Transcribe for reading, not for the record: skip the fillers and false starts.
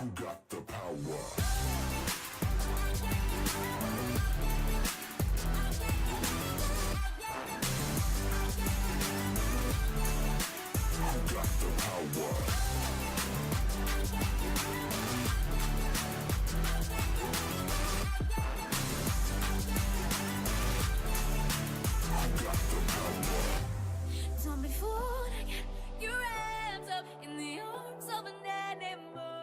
Who got the power? Who got the power? Who got the power? Don't be fooled again. You're wrapped up in the arms of an animal.